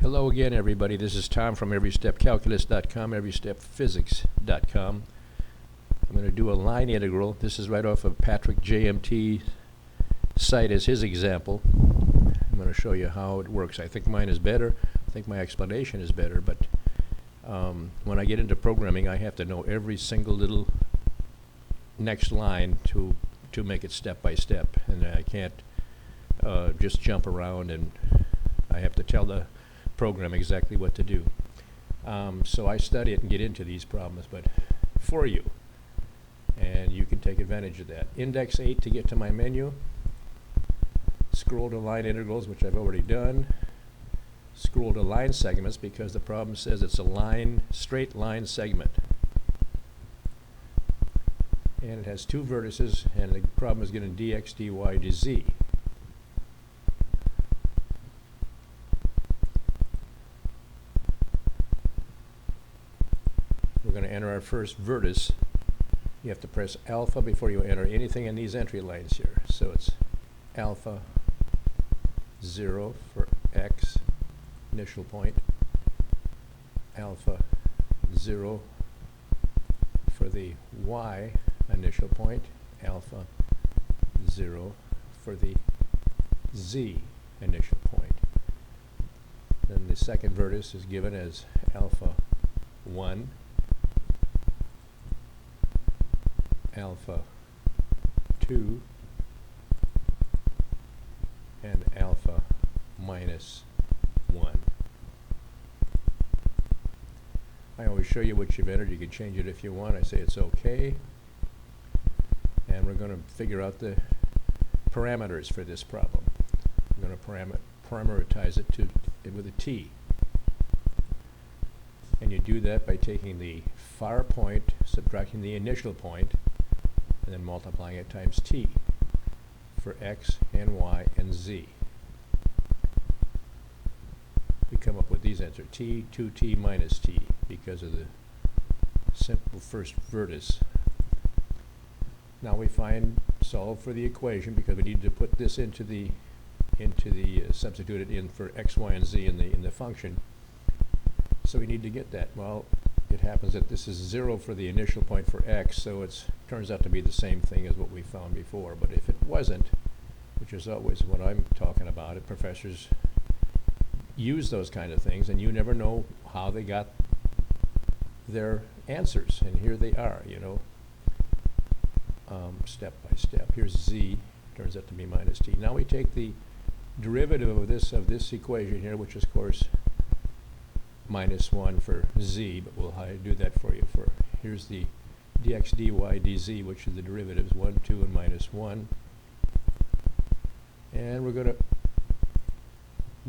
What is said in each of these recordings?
Hello again, everybody. This is Tom from everystepcalculus.com, everystepphysics.com. I'm going to do a line integral. This is right off of patrick.jmt site as his example. I'm going to show you how it works. I think mine is better. I think my explanation is better, but when I get into programming, I have to know every single little next line to make it step by step, and I can't just jump around, and I have to tell the program exactly what to do. So I study it and get into these problems, but for you, and you can take advantage of that. Index 8 to get to my menu. Scroll to line integrals, which I've already done. Scroll to line segments because the problem says it's a straight line segment. And it has two vertices, and the problem is getting dx, dy, dz. We're going to enter our first vertex. You have to press alpha before you enter anything in these entry lines here. So it's alpha 0 for x, initial point, alpha 0 for the y, initial point, alpha 0 for the z, initial point. Then the second vertex is given as alpha 1, alpha 2, and alpha minus 1. I always show you what you've entered. You can change it if you want. I say it's okay. And we're going to figure out the parameters for this problem. I'm going to parameterize it with a t. And you do that by taking the far point, subtracting the initial point, and then multiplying it times t for x and y and z. We come up with these answers, t, 2t minus t, because of the simple first vertex. Now we solve for the equation because we need to put this into the substitute it in for x, y, and z in the function. So we need to get that. Well, it happens that this is 0 for the initial point for x, so it turns out to be the same thing as what we found before. But if it wasn't, which is always what I'm talking about, professors use those kind of things, and you never know how they got their answers. And here they are, step by step. Here's z, turns out to be minus t. Now we take the derivative of this equation here, which is, of course, minus 1 for z, but we'll do that for you. Here's the dx, dy, dz, which is the derivatives, 1, 2, and minus 1. And we're going to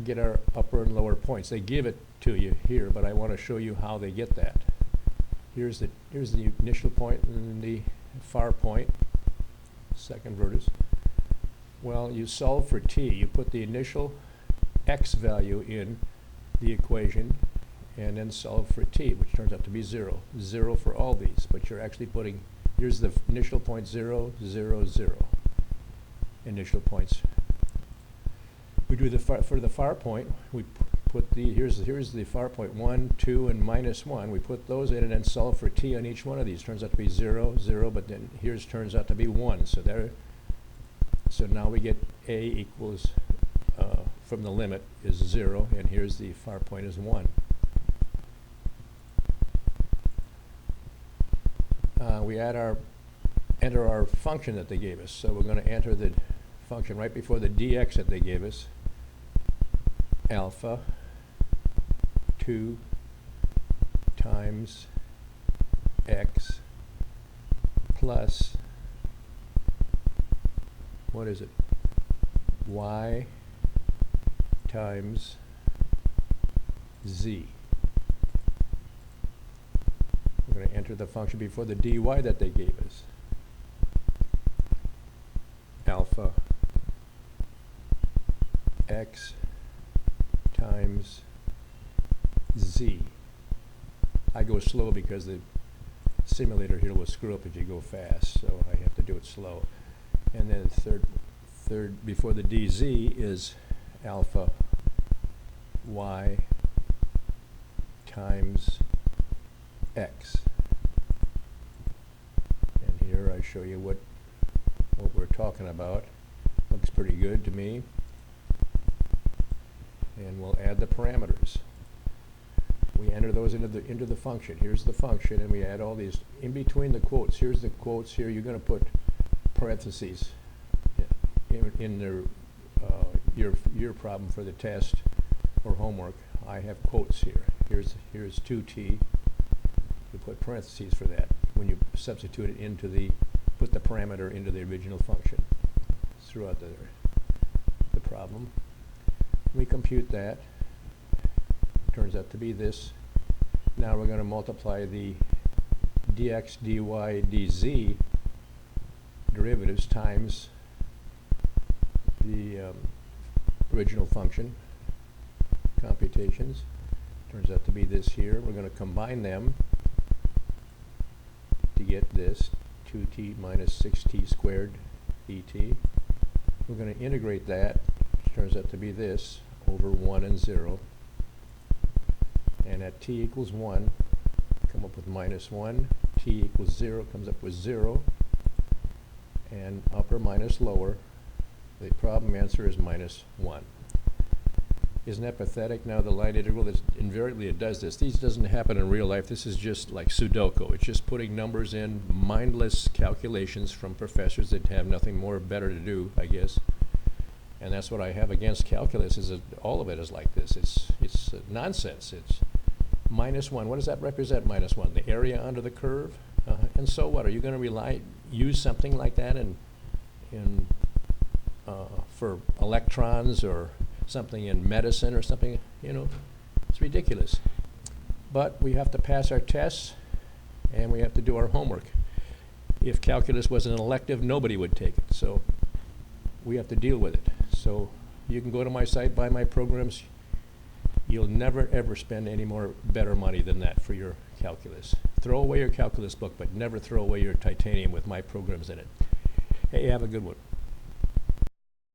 get our upper and lower points. They give it to you here, but I want to show you how they get that. Here's the initial point and the far point, second vertex. Well, you solve for t. You put the initial x value in the equation and then solve for t, which turns out to be 0. 0 for all these, but you're actually putting, here's the initial point 0, 0, 0. Initial points. We do for the far point, we put here's the far point 1, 2, and minus 1. We put those in and then solve for t on each one of these. Turns out to be 0, 0, but then here's turns out to be 1. So now we get a equals, from the limit is 0, and here's the far point is 1. We enter our function that they gave us. So we're going to enter the function right before the dx that they gave us, alpha 2 times x plus, what is it, y times z. We're going to enter the function before the dy that they gave us, alpha x times z. I go slow because the simulator here will screw up if you go fast, so I have to do it slow. And then third before the dz is alpha y times x. And here I show you what we're talking about. Looks pretty good to me. And we'll add the parameters. We enter those into the function. Here's the function, and we add all these in between the quotes. Here's the quotes here. You're going to put parentheses in your problem for the test or homework. I have quotes here. Here's 2t. You put parentheses for that when you substitute it put the parameter into the original function. It's throughout the problem. We compute that. Turns out to be this. Now we're going to multiply the dx, dy, dz derivatives times the original function computations. Turns out to be this here. We're going to combine them to get this 2t minus 6t squared dt. We're going to integrate that, which turns out to be this, over 1 and 0. And at t equals 1, come up with minus 1. T equals 0 comes up with 0. And upper minus lower, the problem answer is minus 1. Isn't that pathetic? Now the line integral, invariably it does this. These doesn't happen in real life. This is just like Sudoku. It's just putting numbers in, mindless calculations from professors that have nothing more better to do, I guess. And that's what I have against calculus, is that all of it is like this. It's nonsense. It's minus 1. What does that represent, minus 1? The area under the curve? And so what? Are you going to use something like that for electrons or something in medicine or something? You know, it's ridiculous. But we have to pass our tests, and we have to do our homework. If calculus was an elective, nobody would take it. So we have to deal with it. So you can go to my site, buy my programs. You'll never ever spend any more better money than that for your calculus. Throw away your calculus book, but never throw away your titanium with my programs in it. Hey, have a good one.